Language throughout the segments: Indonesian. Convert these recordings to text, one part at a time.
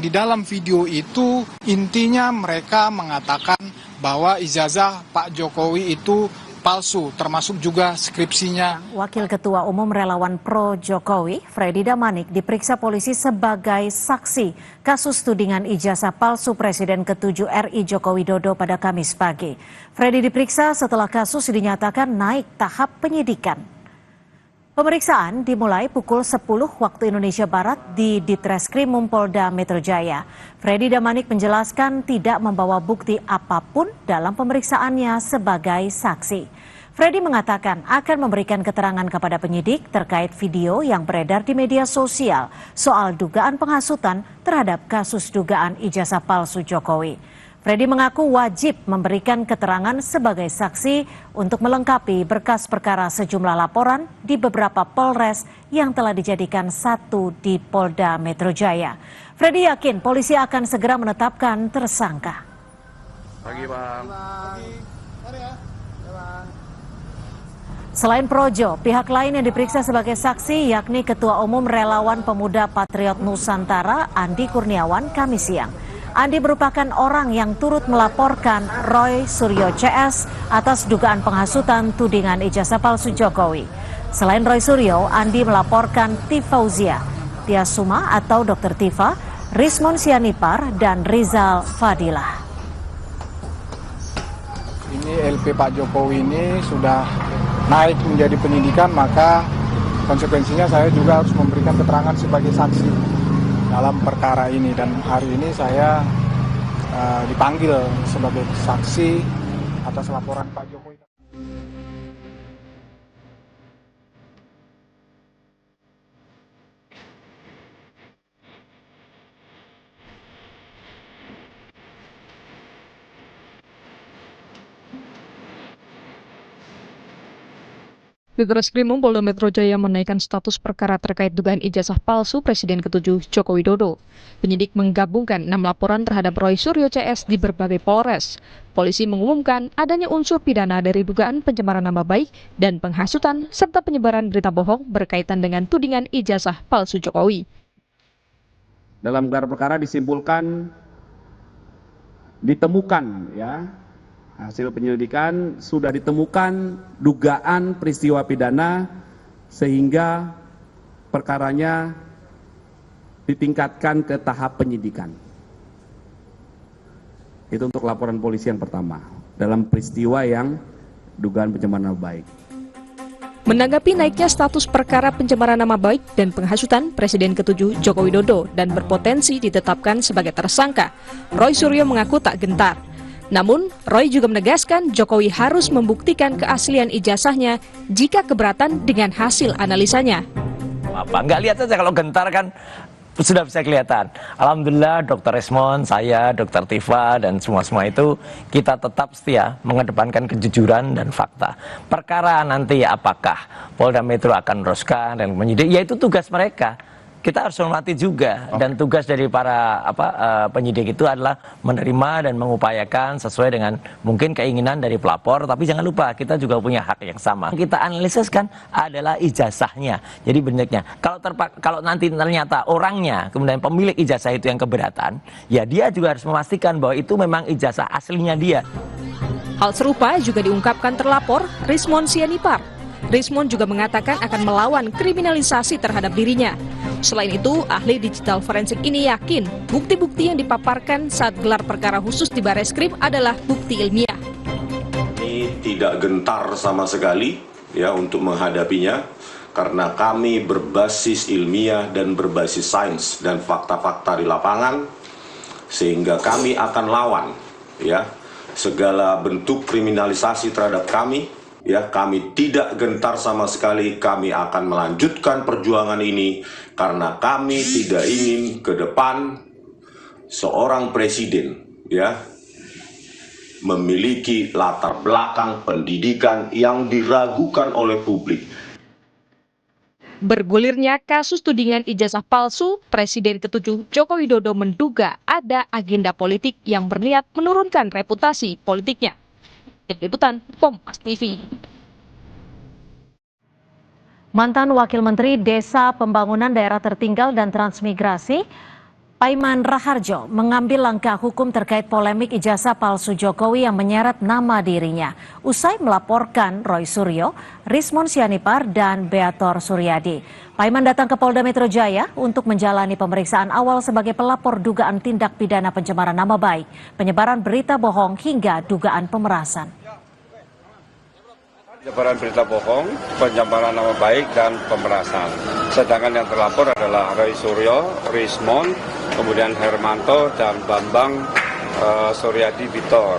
Di dalam video itu intinya mereka mengatakan bahwa ijazah Pak Jokowi itu palsu, termasuk juga skripsinya. Wakil Ketua Umum Relawan Pro Jokowi, Freddy Damanik, diperiksa polisi sebagai saksi kasus tudingan ijazah palsu Presiden ke-7 RI Joko Widodo pada Kamis pagi. Freddy diperiksa setelah kasus dinyatakan naik tahap penyidikan. Pemeriksaan dimulai pukul 10 waktu Indonesia Barat di Ditreskrimum Polda Metro Jaya. Freddy Damanik menjelaskan tidak membawa bukti apapun dalam pemeriksaannya sebagai saksi. Freddy mengatakan akan memberikan keterangan kepada penyidik terkait video yang beredar di media sosial soal dugaan penghasutan terhadap kasus dugaan ijazah palsu Jokowi. Freddy mengaku wajib memberikan keterangan sebagai saksi untuk melengkapi berkas perkara sejumlah laporan di beberapa Polres yang telah dijadikan satu di Polda Metro Jaya. Freddy yakin polisi akan segera menetapkan tersangka. Pagi, Bang. Selain Projo, pihak lain yang diperiksa sebagai saksi yakni Ketua Umum Relawan Pemuda Patriot Nusantara Andi Kurniawan Kamis siang. Andi merupakan orang yang turut melaporkan Roy Suryo CS atas dugaan penghasutan tudingan ijazah palsu Jokowi. Selain Roy Suryo, Andi melaporkan Tifauzia, Tia Suma atau Dr. Tifa, Rismon Sianipar, dan Rizal Fadilah. Ini LP Pak Jokowi ini sudah naik menjadi penyidikan, maka konsekuensinya saya juga harus memberikan keterangan sebagai saksi dalam perkara ini, dan hari ini saya dipanggil sebagai saksi atas laporan Pak Jokowi. Ditreskrimum Polda Metro Jaya menaikkan status perkara terkait dugaan ijazah palsu Presiden ke-7 Joko Widodo. Penyidik menggabungkan 6 laporan terhadap Roy Suryo CS di berbagai Polres. Polisi mengumumkan adanya unsur pidana dari dugaan pencemaran nama baik dan penghasutan serta penyebaran berita bohong berkaitan dengan tudingan ijazah palsu Jokowi. Dalam gelar perkara disimpulkan ditemukan hasil penyelidikan sudah ditemukan dugaan peristiwa pidana sehingga perkaranya ditingkatkan ke tahap penyidikan. Itu untuk laporan polisi yang pertama dalam peristiwa yang dugaan pencemaran nama baik. Menanggapi naiknya status perkara pencemaran nama baik dan penghasutan Presiden ke-7 Joko Widodo dan berpotensi ditetapkan sebagai tersangka, Roy Suryo mengaku tak gentar. Namun, Roy juga menegaskan Jokowi harus membuktikan keaslian ijazahnya jika keberatan dengan hasil analisanya. Nggak lihat saja, kalau gentar kan sudah bisa kelihatan. Alhamdulillah Dr. Resmon, saya, Dr. Tifa, dan semua itu kita tetap setia mengedepankan kejujuran dan fakta. Perkara nanti apakah Polda Metro akan meneruskan dan menyidik, ya itu tugas mereka. Kita harus hormati juga, dan tugas dari para penyidik itu adalah menerima dan mengupayakan sesuai dengan mungkin keinginan dari pelapor, tapi jangan lupa kita juga punya hak yang sama. Kita analisiskan adalah ijazahnya, jadi benarnya. Kalau nanti ternyata orangnya, kemudian pemilik ijazah itu yang keberatan, ya dia juga harus memastikan bahwa itu memang ijazah aslinya dia. Hal serupa juga diungkapkan terlapor Rismon Sianipar. Rismon juga mengatakan akan melawan kriminalisasi terhadap dirinya. Selain itu, ahli digital forensik ini yakin bukti-bukti yang dipaparkan saat gelar perkara khusus di Bareskrim adalah bukti ilmiah. Ini tidak gentar sama sekali untuk menghadapinya, karena kami berbasis ilmiah dan berbasis sains dan fakta-fakta di lapangan, sehingga kami akan lawan segala bentuk kriminalisasi terhadap kami. Kami tidak gentar sama sekali, kami akan melanjutkan perjuangan ini karena kami tidak ingin ke depan seorang presiden memiliki latar belakang pendidikan yang diragukan oleh publik. Bergulirnya kasus tudingan ijazah palsu, Presiden ke-7 Joko Widodo menduga ada agenda politik yang berniat menurunkan reputasi politiknya. Tim Liputan Kompas TV. Mantan Wakil Menteri Desa Pembangunan Daerah Tertinggal dan Transmigrasi Paiman Raharjo mengambil langkah hukum terkait polemik ijazah palsu Jokowi yang menyeret nama dirinya. Usai melaporkan Roy Suryo, Rismon Sianipar, dan Beator Suryadi. Paiman datang ke Polda Metro Jaya untuk menjalani pemeriksaan awal sebagai pelapor dugaan tindak pidana pencemaran nama baik, penyebaran berita bohong hingga dugaan pemerasan. Penyebaran berita bohong, pencemaran nama baik, dan pemerasan. Sedangkan yang terlapor adalah Roy Suryo, Rismon, kemudian Hermanto, dan Bambang Suryadi Bitor.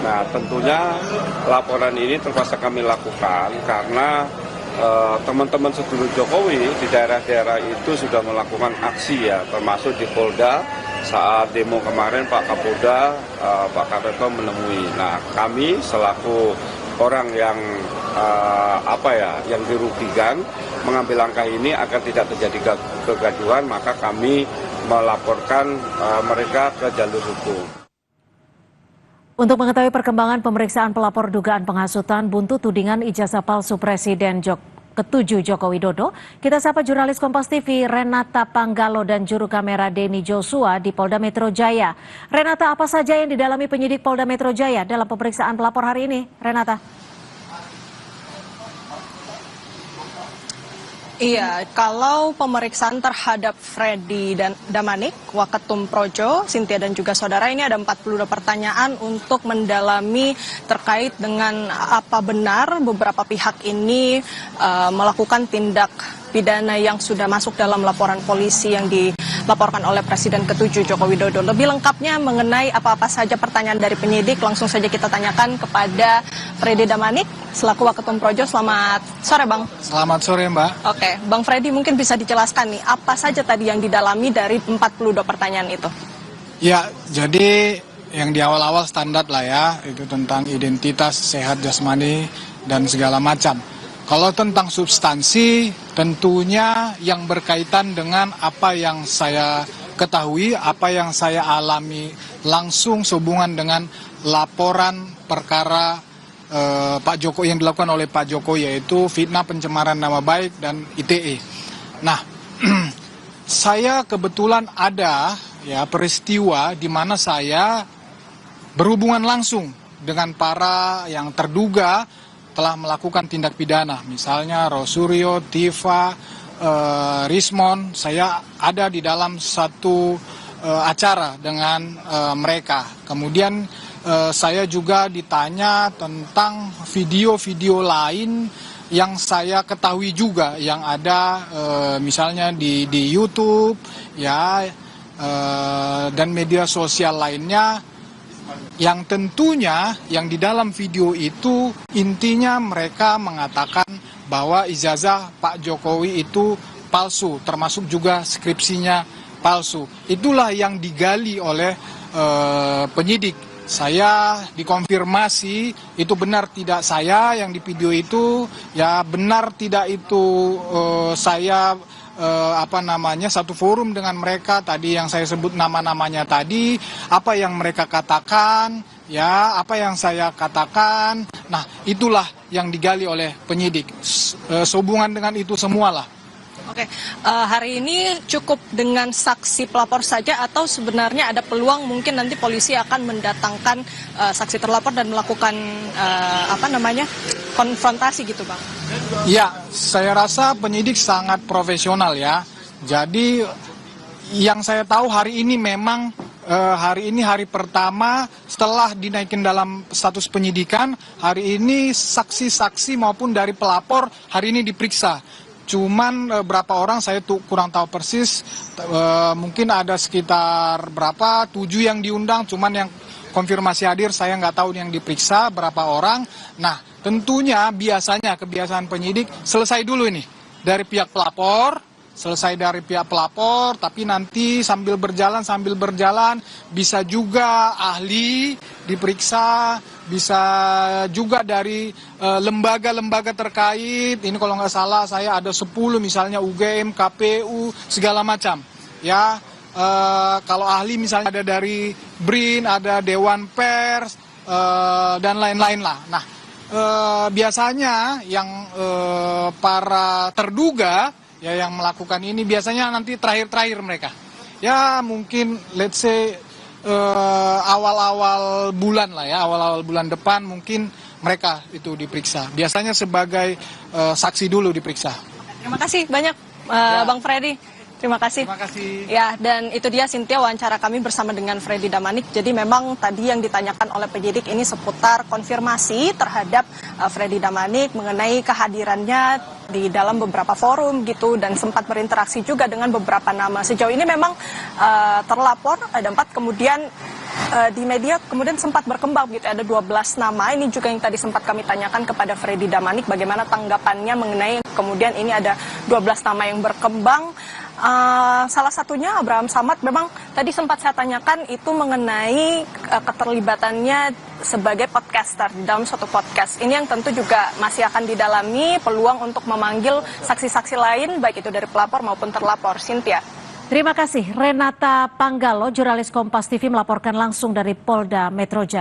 Nah, tentunya laporan ini terpaksa kami lakukan karena teman-teman sedulur Jokowi di daerah-daerah itu sudah melakukan aksi ya, termasuk di Polda saat demo kemarin Pak Kapolda, Pak Kapolda menemui. Nah, kami selaku orang yang yang dirugikan mengambil langkah ini agar tidak terjadi kegaduhan, maka kami melaporkan mereka ke jalur hukum. Untuk mengetahui perkembangan pemeriksaan pelapor dugaan penghasutan buntut tudingan ijazah palsu Presiden ke-7 Joko Widodo, kita sapa jurnalis Kompas TV Renata Panggalo dan juru kamera Denny Joshua di Polda Metro Jaya. Renata, apa saja yang didalami penyidik Polda Metro Jaya dalam pemeriksaan pelapor hari ini? Renata. Iya, kalau pemeriksaan terhadap Freddy dan Damanik, Waketum Projo, Cynthia dan juga saudara, ini ada 42 pertanyaan untuk mendalami terkait dengan apa benar beberapa pihak ini melakukan tindak pidana yang sudah masuk dalam laporan polisi yang dilaporkan oleh Presiden ke-7 Joko Widodo. Lebih lengkapnya mengenai apa-apa saja pertanyaan dari penyidik, langsung saja kita tanyakan kepada Freddy Damanik selaku Waketum Projo. Selamat sore, Bang. Selamat sore, Mbak. Oke, Bang Freddy mungkin bisa dijelaskan nih, apa saja tadi yang didalami dari 42 pertanyaan itu? Ya, jadi yang di awal-awal standar lah ya, itu tentang identitas, sehat jasmani, dan segala macam. Kalau tentang substansi, tentunya yang berkaitan dengan apa yang saya ketahui, apa yang saya alami langsung sehubungan dengan laporan perkara Pak Jokowi yang dilakukan oleh Pak Jokowi, yaitu fitnah pencemaran nama baik dan ITE. Nah, saya kebetulan ada ya peristiwa di mana saya berhubungan langsung dengan para yang terduga telah melakukan tindak pidana, misalnya Rosuryo, Tifa, Rismon. Saya ada di dalam satu acara dengan mereka. Kemudian saya juga ditanya tentang video-video lain yang saya ketahui juga yang ada misalnya di YouTube ya, dan media sosial lainnya, yang tentunya yang di dalam video itu intinya mereka mengatakan bahwa ijazah Pak Jokowi itu palsu, termasuk juga skripsinya palsu. Itulah yang digali oleh penyidik. Saya dikonfirmasi itu benar tidak saya yang di video itu, ya benar tidak itu saya satu forum dengan mereka tadi yang saya sebut nama-namanya tadi, apa yang mereka katakan, ya apa yang saya katakan. Nah, itulah yang digali oleh penyidik. Sehubungan dengan itu semualah. Oke, hari ini cukup dengan saksi pelapor saja atau sebenarnya ada peluang mungkin nanti polisi akan mendatangkan saksi terlapor dan melakukan konfrontasi gitu, Bang? Ya, saya rasa penyidik sangat profesional ya. Jadi yang saya tahu hari ini memang hari ini hari pertama setelah dinaikin dalam status penyidikan. Hari ini saksi-saksi maupun dari pelapor hari ini diperiksa. Cuman berapa orang saya tuh kurang tahu persis, mungkin ada sekitar 7 yang diundang, cuman yang konfirmasi hadir saya nggak tahu yang diperiksa berapa orang. Nah, tentunya biasanya kebiasaan penyidik selesai dulu ini dari pihak pelapor, tapi nanti sambil berjalan bisa juga ahli diperiksa, bisa juga dari lembaga-lembaga terkait. Ini kalau nggak salah saya ada 10 misalnya UGM, KPU, segala macam. Ya, kalau ahli misalnya ada dari BRIN, ada Dewan Pers, dan lain-lain lah. Nah, biasanya yang para terduga ya yang melakukan ini biasanya nanti terakhir mereka. Ya mungkin let's say awal-awal bulan lah ya, awal-awal bulan depan mungkin mereka itu diperiksa. Biasanya sebagai saksi dulu diperiksa. Terima kasih banyak Bang Freddy. Terima kasih. Terima kasih. Ya, dan itu dia Cynthia wawancara kami bersama dengan Freddy Damanik. Jadi memang tadi yang ditanyakan oleh penyidik ini seputar konfirmasi terhadap Freddy Damanik mengenai kehadirannya di dalam beberapa forum gitu dan sempat berinteraksi juga dengan beberapa nama. Sejauh ini memang terlapor ada 4, kemudian di media kemudian sempat berkembang gitu, ada 12 nama. Ini juga yang tadi sempat kami tanyakan kepada Freddy Damanik bagaimana tanggapannya mengenai kemudian ini ada 12 nama yang berkembang. Salah satunya Abraham Samad, memang tadi sempat saya tanyakan itu mengenai keterlibatannya sebagai podcaster di dalam suatu podcast. Ini yang tentu juga masih akan didalami peluang untuk memanggil saksi-saksi lain baik itu dari pelapor maupun terlapor. Cynthia. Terima kasih. Renata Panggalo, jurnalis Kompas TV melaporkan langsung dari Polda Metro Jaya.